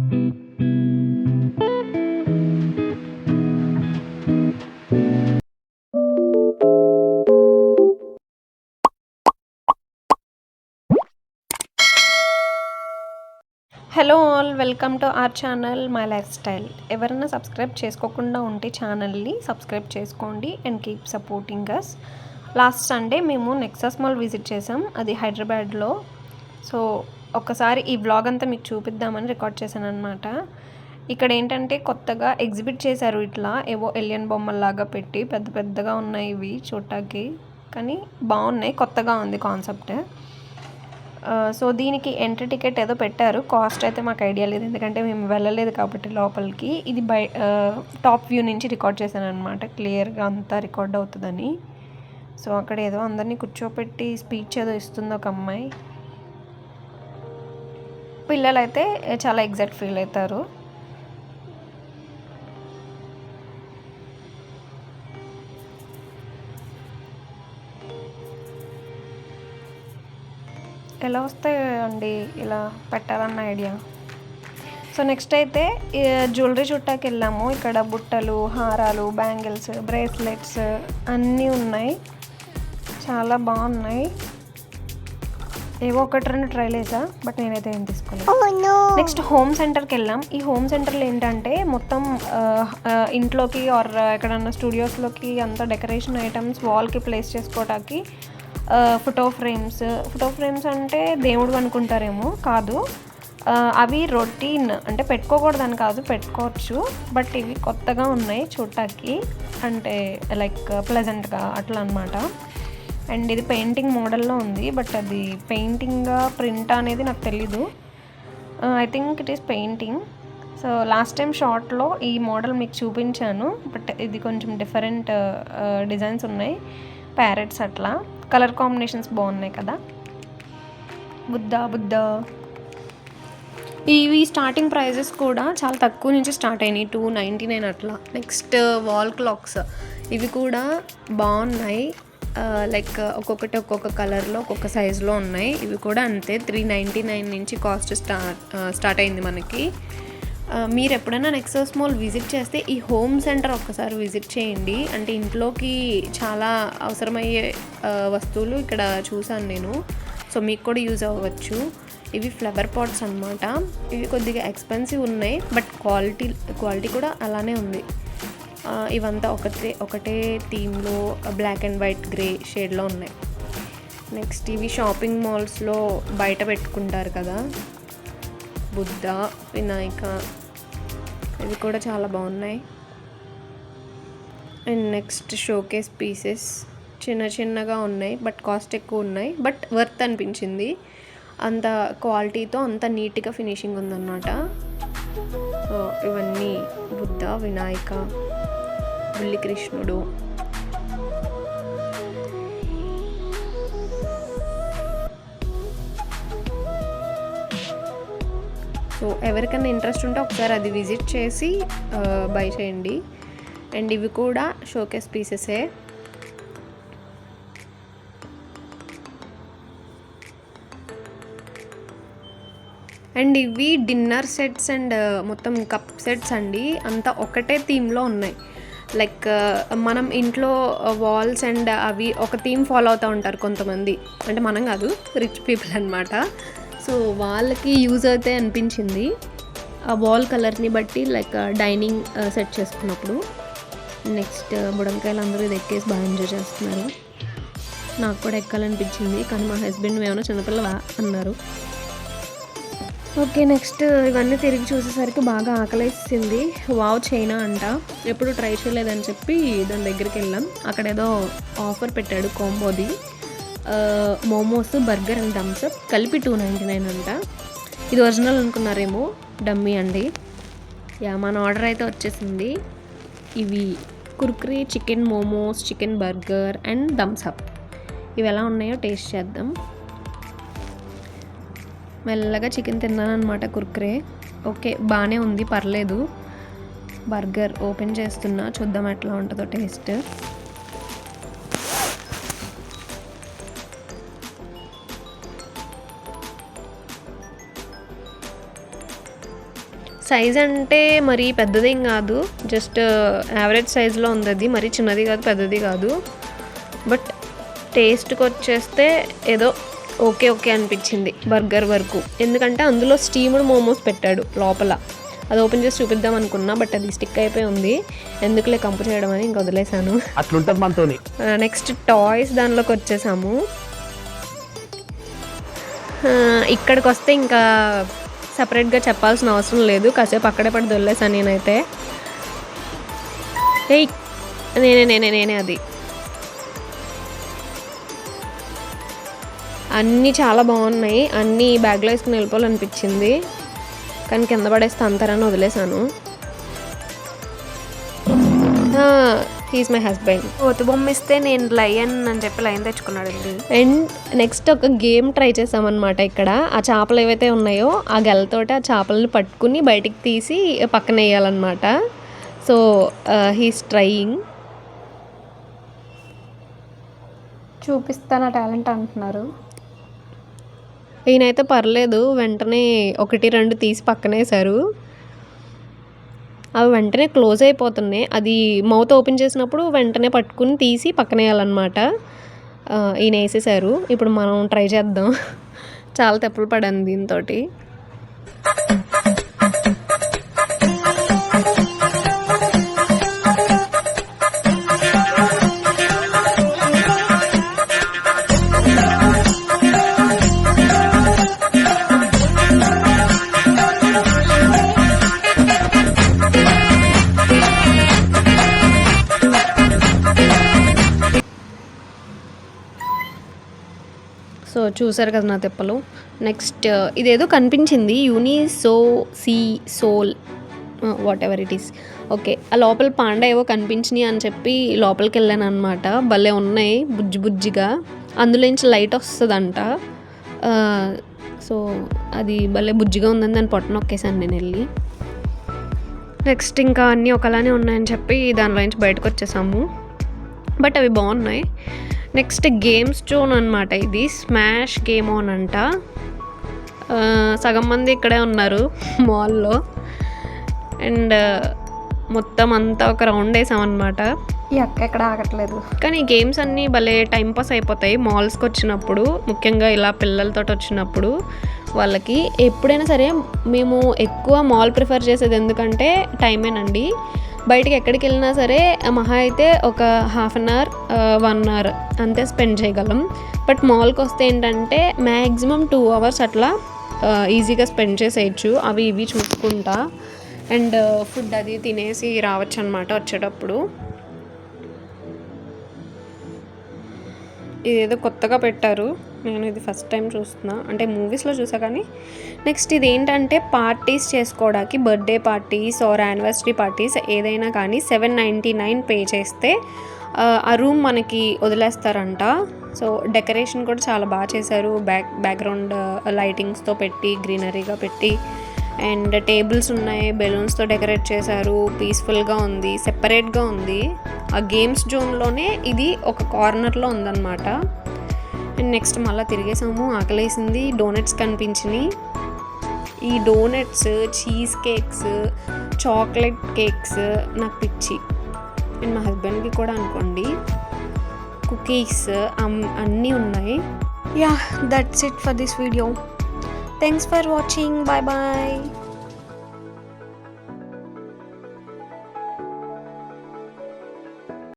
Hello all, welcome to our channel my life style. ఎవరైనా subscribe చేసుకోకుండా ఉంటే ఛానల్ని సబ్స్క్రైబ్ చేసుకోండి and keep supporting us. Last Sunday మేము నెక్సస్ మాల్ విజిట్ చేసాం, అది హైదరాబాద్లో. సో ఒకసారి ఈ వ్లాగ్ అంతా మీకు చూపిద్దామని రికార్డ్ చేశాను అనమాట. ఇక్కడ ఏంటంటే కొత్తగా ఎగ్జిబిట్ చేశారు, ఇట్లా ఏవో ఎలియన్ బొమ్మల్లాగా పెట్టి పెద్ద పెద్దగా ఉన్నాయి ఇవి చూడటానికి, కానీ బాగున్నాయి, కొత్తగా ఉంది కాన్సెప్ట్. సో దీనికి ఎంట్రీ టికెట్ ఏదో పెట్టారు, కాస్ట్ అయితే మాకు ఐడియా లేదు ఎందుకంటే మేము వెళ్ళలేదు కాబట్టి లోపలికి. ఇది టాప్ వ్యూ నుంచి రికార్డ్ చేశాను అనమాట, క్లియర్గా అంతా రికార్డ్ అవుతుందని. సో అక్కడ ఏదో అందరినీ కూర్చోపెట్టి స్పీచ్ ఏదో ఇస్తుంది ఒక అమ్మాయి. పిల్లలైతే చాలా ఎగ్జైట్ ఫీల్ అవుతారు. ఎలా వస్తాయండి ఇలా పెట్టాలన్న ఐడియా. సో నెక్స్ట్ అయితే జ్యువెలరీ చుట్టాకి వెళ్ళాము. ఇక్కడ బుట్టలు, హారాలు, బ్యాంగిల్స్, బ్రేస్లెట్స్ అన్నీ ఉన్నాయి, చాలా బాగున్నాయి. ఏవో ఒకటి రెండు ట్రైల్ వేసా, బట్ నేనైతే ఏం తీసుకోలేదు. నెక్స్ట్ హోమ్ సెంటర్కి వెళ్ళాం. ఈ హోమ్ సెంటర్లో ఏంటంటే మొత్తం ఇంట్లోకి ఆర్ ఎక్కడన్నా స్టూడియోస్లోకి అంతా డెకరేషన్ ఐటమ్స్ వాల్కి ప్లేస్ చేసుకోవడానికి ఫోటో ఫ్రేమ్స్ అంటే దేవుడు అనుకుంటారేమో, కాదు. అవి రొటీన్ అంటే పెట్టుకోకూడదని కాదు, పెట్టుకోవచ్చు, బట్ ఇవి కొత్తగా ఉన్నాయి చూడటానికి, అంటే లైక్ ప్లెజెంట్గా అట్లా అనమాట. అండ్ ఇది పెయింటింగ్ మోడల్లో ఉంది, బట్ అది పెయింటింగ్గా ప్రింట్ అనేది నాకు తెలీదు. I think it is painting. So last time షార్ట్లో ఈ మోడల్ మీకు చూపించాను, బట్ ఇది కొంచెం డిఫరెంట్ డిజైన్స్ ఉన్నాయి, ప్యారెట్స్ అట్లా. కలర్ కాంబినేషన్స్ బాగున్నాయి కదా. బుద్ధ ఇవి స్టార్టింగ్ ప్రైజెస్ కూడా చాలా తక్కువ నుంచి స్టార్ట్ అయినాయి, 299 అట్లా. నెక్స్ట్ వాల్ క్లాక్స్, ఇవి కూడా బాగున్నాయి, లైక్ ఒక్కొక్క కలర్లో ఒక్కొక్క సైజులో ఉన్నాయి. ఇవి కూడా అంతే, 399 నుంచి కాస్ట్ స్టార్ట్ అయింది మనకి. మీరు ఎప్పుడైనా నెక్సస్ మాల్ విజిట్ చేస్తే ఈ హోమ్ సెంటర్ ఒక్కసారి విజిట్ చేయండి. అంటే ఇంట్లోకి చాలా అవసరమయ్యే వస్తువులు ఇక్కడ చూసాను నేను, సో మీకు కూడా యూజ్ అవ్వచ్చు. ఇవి ఫ్లవర్ పాట్స్ అనమాట. ఇవి కొద్దిగా ఎక్స్పెన్సివ్ ఉన్నాయి, బట్ క్వాలిటీ కూడా అలానే ఉంది. ఇవంతా ఒకటే థీమ్లో బ్లాక్ అండ్ వైట్ గ్రే షేడ్లో ఉన్నాయి. నెక్స్ట్ ఇవి షాపింగ్ మాల్స్లో బయట పెట్టుకుంటారు కదా, బుద్ధ, వినాయక, ఇవి కూడా చాలా బాగున్నాయి. అండ్ నెక్స్ట్ షోకేస్ పీసెస్ చిన్నగా ఉన్నాయి, బట్ కాస్ట్ ఎక్కువ ఉన్నాయి, బట్ వర్త్ అనిపించింది. అంత క్వాలిటీతో అంత నీట్గా ఫినిషింగ్ ఉందన్నమాట. సో ఇవన్నీ బుద్ధ, వినాయక, బుల్లి కృష్ణుడు. సో ఎవరికైనా ఇంట్రెస్ట్ ఉంటే ఒకసారి అది విజిట్ చేసి బై చేయండి. అండ్ ఇవి కూడా షోకేస్ పీసెసే. అండ్ ఇవి డిన్నర్ సెట్స్ అండ్ మొత్తం కప్ సెట్స్ అండి, అంతా ఒకటే థీమ్లో ఉన్నాయి. లైక్ మనం ఇంట్లో వాల్స్ అండ్ అవి ఒక థీమ్ ఫాలో అవుతూ ఉంటారు కొంతమంది, అంటే మనం కాదు, రిచ్ పీపుల్ అనమాట. సో వాళ్ళకి యూజ్ అవుతాయి అనిపించింది ఆ వాల్ కలర్ని బట్టి, లైక్ డైనింగ్ సెట్ చేసుకున్నప్పుడు. నెక్స్ట్ బుడంకాయలు అందరూ ఇది ఎక్కేసి బాగా ఎంజాయ్ చేస్తున్నారు. నాకు కూడా ఎక్కాలనిపించింది, కానీ మా హస్బెండ్ ఏమైనా చిన్నపిల్లవా అన్నారు. ఓకే, నెక్స్ట్ ఇవన్నీ తిరిగి చూసేసరికి బాగా ఆకలేసింది. వావ్ చైనా అంట, ఎప్పుడు ట్రై చేయలేదని చెప్పి దాని దగ్గరికి వెళ్ళాం. అక్కడ ఏదో ఆఫర్ పెట్టాడు కాంబోది, మోమోస్, బర్గర్ అండ్ థమ్స్అప్ కలిపి 299 అంట. ఇది ఒరిజినల్ అనుకున్నారేమో, డమ్మీ అండి. మన ఆర్డర్ అయితే వచ్చేసింది. ఇవి Kurkure chicken momos, chicken burger and Thums Up. ఇవి ఎలా ఉన్నాయో టేస్ట్ చేద్దాం. మెల్లగా చికెన్ తిన్నాను అనమాట, కుర్కురే ఓకే బాగానే ఉంది, పర్లేదు. బర్గర్ ఓపెన్ చేస్తున్నా, చూద్దాం ఎట్లా ఉంటుందో టేస్ట్. సైజ్ అంటే మరీ పెద్దదేం కాదు, జస్ట్ యావరేజ్ సైజులో ఉంది. అది మరీ చిన్నది కాదు, పెద్దది కాదు. బట్ టేస్ట్కి వచ్చేస్తే ఏదో ఓకే అనిపించింది బర్గర్ వరకు. ఎందుకంటే అందులో స్టీమ్డ్ మోమోస్ పెట్టాడు లోపల. అది ఓపెన్ చేసి చూపిద్దాం అనుకున్నా, బట్ అది స్టిక్ అయిపోయి ఉంది. ఎందుకులే కంపు చేయడం అని ఇంకా వదిలేసాను. అట్లుంటుంది మనతోని. నెక్స్ట్ టాయ్స్ దానిలోకి వచ్చేసాము. ఇక్కడికి వస్తే ఇంకా సపరేట్గా చెప్పాల్సిన అవసరం లేదు, కాసేపు అక్కడే పడి దొల్లేసాను నేనైతే. నేనే అది. అన్నీ చాలా బాగున్నాయి, అన్నీ బ్యాగ్లో వేసుకుని వెళ్ళిపోవాలనిపించింది, కానీ కింద పడేస్తే అంతారని వదిలేసాను. He's my husband. ఓతు బొమ్మ ఇస్తే నేను లయన్ అని చెప్పి లయన్ తెచ్చుకున్నాడు అండి. అండ్ నెక్స్ట్ ఒక గేమ్ ట్రై చేసామన్నమాట. ఇక్కడ ఆ చేపలు ఏవైతే ఉన్నాయో ఆ గెలతోటి ఆ చేపలను పట్టుకుని బయటికి తీసి పక్కన వేయాలన్నమాట. So he's trying. చూపిస్తాను టాలెంట్ అంటున్నారు. ఈయనైతే పర్లేదు, వెంటనే 1-2 తీసి పక్కనేసారు. అవి వెంటనే క్లోజ్ అయిపోతున్నాయి. అది మౌత్ ఓపెన్ చేసినప్పుడు వెంటనే పట్టుకుని తీసి పక్కన వేయాలన్నమాట. ఈయన వేసేసారు. ఇప్పుడు మనం ట్రై చేద్దాం. చాలా తెప్పలు పడింది దీంతో. సో చూసారు కదా నా తెప్పలు. నెక్స్ట్ ఇదేదో కనిపించింది, soul whatever it is. Okay, ఆ లోపల పాండా ఏవో కనిపించినాయి అని చెప్పి లోపలికి వెళ్ళాను అనమాట. భలే ఉన్నాయి బుజ్జిగా, అందులోంచి లైట్ వస్తుందంట. సో అది భలే బుజ్జిగా ఉందని దాన్ని పొట్ట నొక్కేసాను నేను వెళ్ళి. నెక్స్ట్ ఇంకా అన్నీ ఒకలానే ఉన్నాయని చెప్పి దానిలోంచి బయటకు వచ్చేసాము. బట్ అవి బాగున్నాయి. నెక్స్ట్ గేమ్స్ జోన్ అనమాట. ఇది స్మాష్ గేమ్ ఆన్ అంట. సగం మంది ఇక్కడే ఉన్నారు మాల్లో. అండ్ మొత్తం అంతా ఒక రౌండ్ వేసామన్నమాట. ఎక్కడ ఆగట్లేదు, కానీ గేమ్స్ అన్నీ భలే టైంపాస్ అయిపోతాయి మాల్స్కి వచ్చినప్పుడు, ముఖ్యంగా ఇలా పిల్లలతో వచ్చినప్పుడు. వాళ్ళకి ఎప్పుడైనా సరే మేము ఎక్కువ మాల్ ప్రిఫర్ చేసేది ఎందుకంటే టైమేనండి. బయటికి ఎక్కడికి వెళ్ళినా సరే మహా అయితే ఒక 1/2 అవర్ 1 అవర్ అంతే స్పెండ్ చేయగలం. బట్ మాల్కి వస్తే ఏంటంటే మ్యాక్సిమం 2 అవర్స్ అట్లా ఈజీగా స్పెండ్ చేసేయచ్చు, అవి ఇవి చూసుకుంటా. అండ్ ఫుడ్ అది తినేసి రావచ్చు అనమాట వచ్చేటప్పుడు. ఇదేదో కొత్తగా పెట్టారు, నేను ఇది ఫస్ట్ టైం చూస్తున్నా, అంటే మూవీస్లో చూసా కానీ. నెక్స్ట్ ఇది ఏంటంటే పార్టీస్ చేసుకోవడానికి, birthday parties or anniversary parties ఏదైనా కానీ 799 పే చేస్తే ఆ రూమ్ మనకి వదిలేస్తారంట. సో డెకరేషన్ కూడా చాలా బాగా చేశారు, బ్యాక్గ్రౌండ్ లైటింగ్స్తో పెట్టి, గ్రీనరీగా పెట్టి. అండ్ టేబుల్స్ ఉన్నాయి, బెలూన్స్తో డెకరేట్ చేశారు, పీస్ఫుల్గా ఉంది, సెపరేట్గా ఉంది. ఆ గేమ్స్ జోన్లోనే ఇది ఒక కార్నర్లో ఉందన్నమాట. అండ్ నెక్స్ట్ మళ్ళీ తిరిగేసాము, ఆకలేసింది. డోనట్స్ కనిపించినాయి. ఈ donuts, cheese cakes, chocolate cakes నాకు పిచ్చి. అండ్ మా హస్బెండ్కి కూడా అనుకోండి. కుకీస్ అన్నీ ఉన్నాయి. Yeah, that's it for this video. Thanks for watching. Bye bye.